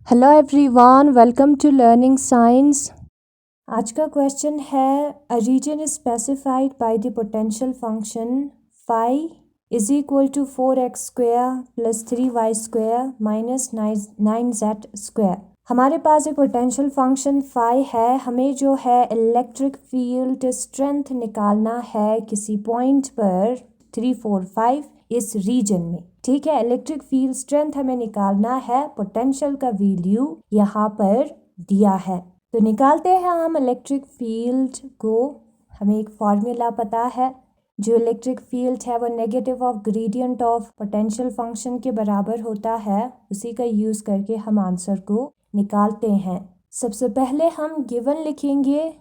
Hello everyone, welcome to learning science. आज का question है a region is specified by the potential function phi is equal to 4x square plus 3y square minus 9z square. हमारे पास एक potential function phi है। हमें जो है इलेक्ट्रिक फील्ड स्ट्रेंथ निकालना है किसी पॉइंट पर 3, 4, 5 इस रीजन में। ठीक है, इलेक्ट्रिक फील्ड स्ट्रेंथ हमें निकालना है। पोटेंशियल का वैल्यू यहाँ पर दिया है, तो निकालते हैं हम इलेक्ट्रिक फील्ड को। हमें एक फॉर्मूला पता है, जो इलेक्ट्रिक फील्ड है वो negative of gradient of potential function के बराबर होता है। उसी का यूज करके हम आंसर को निकालते हैं। सबसे पहले हम गिवन लिखेंगे।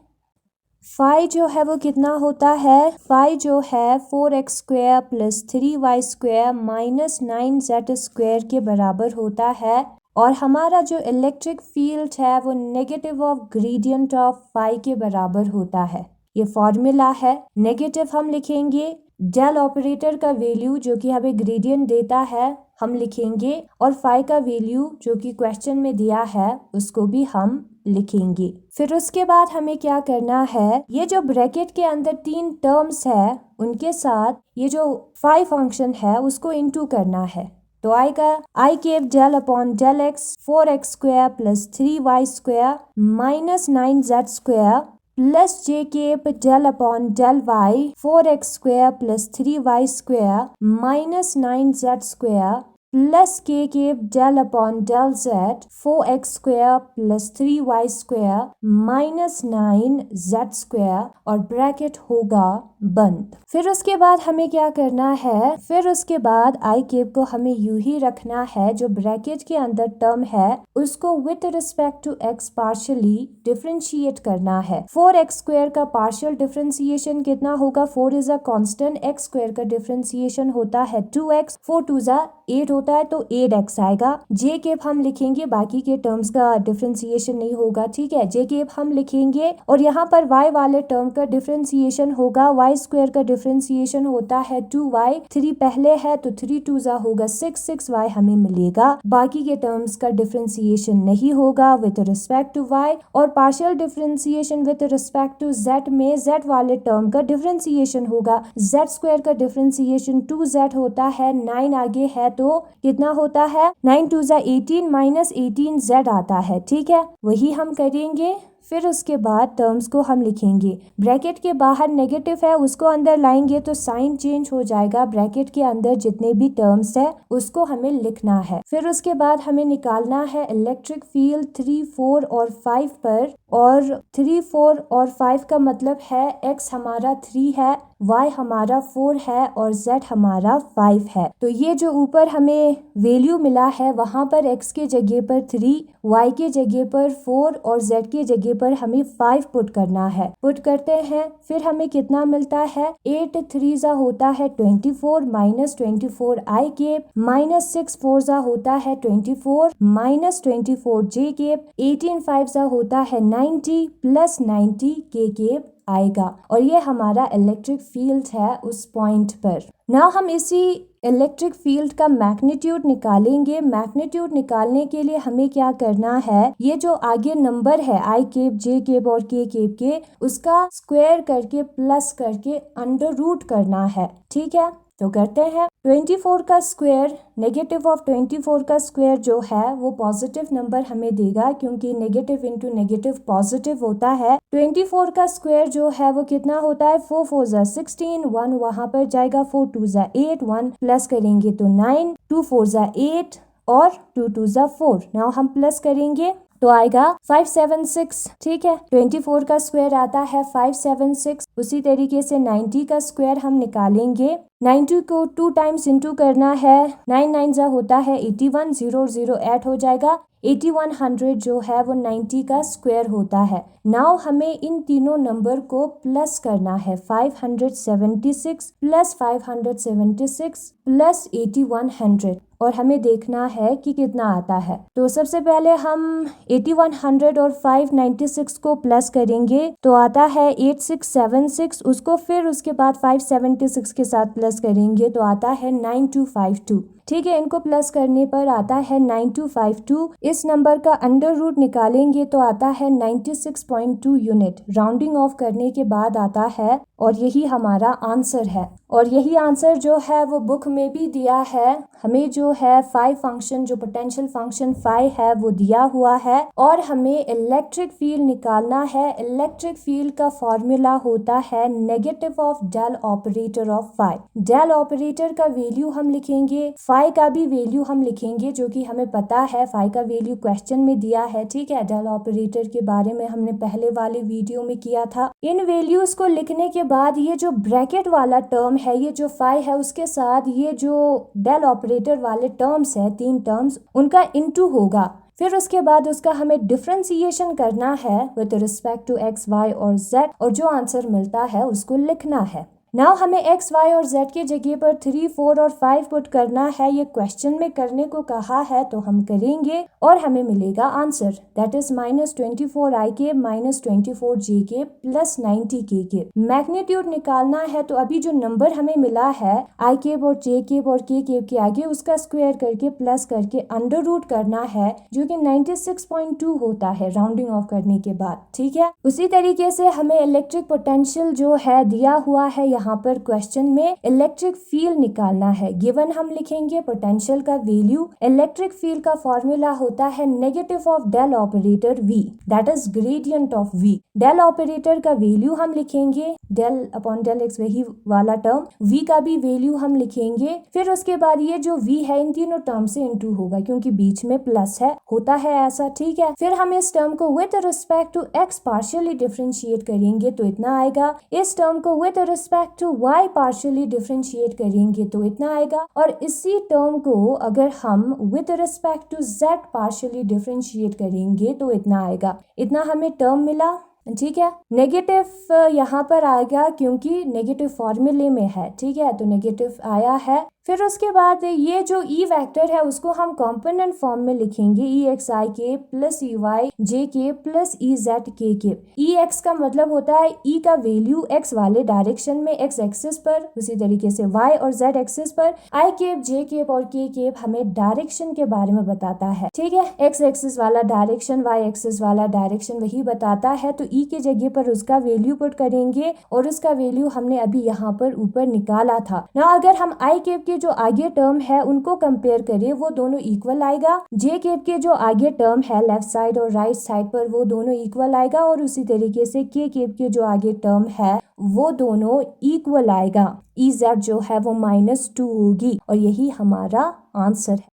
फाई जो है वो कितना होता है? फाई जो है 4x square plus 3y square minus 9z square के बराबर होता है। और हमारा जो इलेक्ट्रिक फील्ड है वो negative of gradient of phi के बराबर होता है। ये फॉर्मूला है। नेगेटिव हम लिखेंगे, डेल ऑपरेटर का वैल्यू जो कि हमें ग्रेडियंट देता है हम लिखेंगे, और फाई का वैल्यू जो कि क्वेश्चन में दिया है उसको भी हम लिखेंगे। फिर उसके बाद हमें क्या करना है, ये जो ब्रैकेट के अंदर 3 टर्म्स है उनके साथ ये जो फाई फंक्शन है उसको इनटू करना है। तो आएगा i cap del upon del x 4x square plus 3y square minus 9z square plus j cap del upon del y 4x square plus 3y square minus 9z square plus k cap del upon del z 4x square plus 3y square minus 9z square, और bracket होगा बंद। फिर उसके बाद हमें क्या करना है, फिर उसके बाद आई केप को हमें यूं ही रखना है। जो ब्रैकेट के अंदर टर्म है उसको with respect to x partially differentiate करना है। 4x स्क्वायर का पार्शियल डिफरेंशिएशन कितना होगा? 4 is a constant, x square का डिफरेंशिएशन होता है 2x, 4 2 जा 8 होता है तो 8x आएगा। जे केप हम लिखेंगे, बाकी के टर्म्स का डिफरेंशिएशन नहीं होगा। ठीक है, जे केप हम लिखेंगे, और यहाँ पर y वाले टर्म का डिफरेंशिएशन होगा। y स्क्वायर का डिफरेंशिएशन होता है 2y, 3 पहले है तो 3 2 जा होगा 6, 6y हमें मिलेगा। बाकी के टर्म्स का डिफरेंशिएशन नहीं होगा विद रिस्पेक्ट टू y, और partial differentiation with respect to z में z वाले टर्म का डिफरेंशिएशन होगा। z स्क्वायर का डिफरेंशिएशन 2z होता है, 9 आगे है तो कितना होता है? 9 2 जा 18 माइनस 18z आता है। ठीक है, वही हम करेंगे। फिर उसके बाद टर्म्स को हम लिखेंगे। ब्रैकेट के बाहर नेगेटिव है उसको अंदर लाएंगे तो साइन चेंज हो जाएगा। ब्रैकेट के अंदर जितने भी टर्म्स है उसको हमें लिखना है। फिर उसके बाद हमें निकालना है इलेक्ट्रिक फील्ड 3, 4 और 5 पर। और 3, 4 और 5 का मतलब है x हमारा 3 है, y हमारा 4 है और z हमारा 5 है। तो ये जो ऊपर हमें वैल्यू मिला है वहां पर x के जगह पर 3, y के जगह पर 4 और z के जगह पर हमें 5 पुट करना है। पुट करते हैं, फिर हमें कितना मिलता है? 8 3 जा होता है 24 माइनस 24 आई केप माइनस 6 4 जा होता है 24 माइनस 24 जे केप 18 5 जा होता है 90 प्लस 90 के केप आएगा। और ये हमारा इलेक्ट्रिक फील्ड है उस पॉइंट पर। ना हम इसी इलेक्ट्रिक फील्ड का मैग्नीट्यूड निकालेंगे। मैग्नीट्यूड निकालने के लिए हमें क्या करना है, ये जो आगे नंबर है आई केप जे केप और के केप के, उसका स्क्वायर करके प्लस करके अंडर रूट करना है। ठीक है, तो करते हैं। 24 का स्क्वायर, नेगेटिव ऑफ 24 का स्क्वायर जो है वो पॉजिटिव नंबर हमें देगा, क्योंकि नेगेटिव इंटू नेगेटिव पॉजिटिव होता है। 24 का स्क्वायर जो है वो कितना होता है? 4 4 जा 16, 1 वहां पर जाएगा, 4 2 जा 8, 1 प्लस करेंगे तो 9, 2 4 जा 8 और 2 2 जा 4। नाउ हम प्लस करेंगे तो आएगा 576। ठीक है, 24 का स्क्वायर आता है 576। उसी तरीके से 90 का स्क्वायर हम निकालेंगे। 90 को 2 टाइम्स इंटू करना है, 9 9 जा होता है 81, 0 0 ऐड हो जाएगा 8100 जो है वो 90 का स्क्वायर होता है। नाउ हमें इन तीनों नंबर को प्लस करना है। 576 प्लस 576 प्लस 8100, और हमें देखना है कि कितना आता है। तो सबसे पहले हम 8100 और 596 को प्लस करेंगे तो आता है 8676। उसको फिर उसके बाद 576 के साथ प्लस करेंगे तो आता है 9252। ठीक है। इनको प्लस करने पर आता है 9252। इस नंबर का अंडर रूट निकालेंगे तो आता है 96.2 यूनिट। राउंडिंग ऑफ करने के बाद आता है और यही हमारा आंसर है। और यही आंसर जो है वो बुक में भी दिया है। हमें जो है फाई फंक्शन, जो पोटेंशियल फंक्शन फाई है वो दिया हुआ है और हमें इलेक्ट्रिक फील्ड निकालना है। इलेक्ट्रिक फील्ड का फॉर्मूला होता है negative of del operator of phi. Del operator का वैल्यू हम लिखेंगे, फाई का भी वैल्यू हम लिखेंगे, जो कि हमें पता है फाई का वैल्यू क्वेश्चन में दिया है। ठीक है, डेल ऑपरेटर के बारे में हमने पहले वाले वीडियो में किया था। इन वैल्यूज को लिखने के बाद ये जो ब्रैकेट वाला टर्म है, ये जो फाई है, उसके साथ ये जो डेल ऑपरेटर वाले टर्म्स है, 3 टर्म्स, उनका इनटू होगा। फिर उसके बाद उसका हमें डिफरेंशिएशन करना है with respect to x, y और जेड, और जो आंसर मिलता है उसको लिखना है। नाउ हमें एक्स, वाई और जेड के जगह पर 3, 4 और 5 पुट करना है। ये क्वेश्चन में करने को कहा है तो हम करेंगे और हमें मिलेगा आंसर, दैट इज -24 आई के -24 जे के प्लस 90 के। मैग्नीट्यूड निकालना है तो अभी जो नंबर हमें मिला है आई के और जे के और के आगे उसका स्क्वायर करके प्लस करके अंडर रूट करना है, जो कि 96.2 होता है राउंडिंग ऑफ करने के बाद। ठीक है, उसी तरीके से हमें इलेक्ट्रिक पोटेंशियल जो है दिया हुआ है, यहाँ पर क्वेश्चन में इलेक्ट्रिक फील्ड निकालना है। गिवन हम लिखेंगे पोटेंशियल का वैल्यू। इलेक्ट्रिक फील्ड का फॉर्मूला होता है negative of del operator V, that is gradient of V। Del operator का वैल्यू हम लिखेंगे, डेल अपॉन डेल एक्स, वही वाला टर्म। V का भी वैल्यू हम लिखेंगे। फिर उसके बाद ये जो V है इन तीनों टर्म से इनटू होगा क्योंकि बीच में प्लस है, होता है ऐसा। ठीक है, फिर हम इस टर्म को with respect to x partially differentiate करेंगे तो इतना आएगा। इस टर्म को with respect to y partially differentiate करेंगे तो इतना आएगा। और इसी टर्म को अगर हम with respect to z partially differentiate करेंगे तो इतना आएगा। इतना हमें टर्म मिला। ठीक है, नेगेटिव यहाँ पर आएगा क्योंकि नेगेटिव फॉर्मूले में है। ठीक है, तो नेगेटिव आया है। फिर उसके बाद ये जो ई वेक्टर है उसको हम कॉम्पोनेंट फॉर्म में लिखेंगे, ई एक्स आई के प्लस ई वाई जे के प्लस ई जेड के। ई एक्स का मतलब होता है ई का वैल्यू एक्स वाले डायरेक्शन में, एक्स एक्सिस पर, उसी तरीके से वाई और जेड एक्सिस पर। आई केप, जे केप और के केप हमें डायरेक्शन के बारे में बताता है। ठीक है, एक्स एक्सिस वाला डायरेक्शन, वाई एक्सिस वाला डायरेक्शन वही बताता है। तो ई के जगह पर उसका वैल्यू पुट करेंगे और उसका वैल्यू हमने अभी यहाँ पर ऊपर निकाला था ना। अगर हम आई केप के जो आगे टर्म है उनको कंपेयर करें, वो दोनों इक्वल आएगा। जे केप के जो आगे टर्म है लेफ्ट साइड और राइट साइड पर, वो दोनों इक्वल आएगा। और उसी तरीके से के केप के जो आगे टर्म है वो दोनों इक्वल आएगा। ई जेड जो है वो -2 होगी और यही हमारा आंसर है।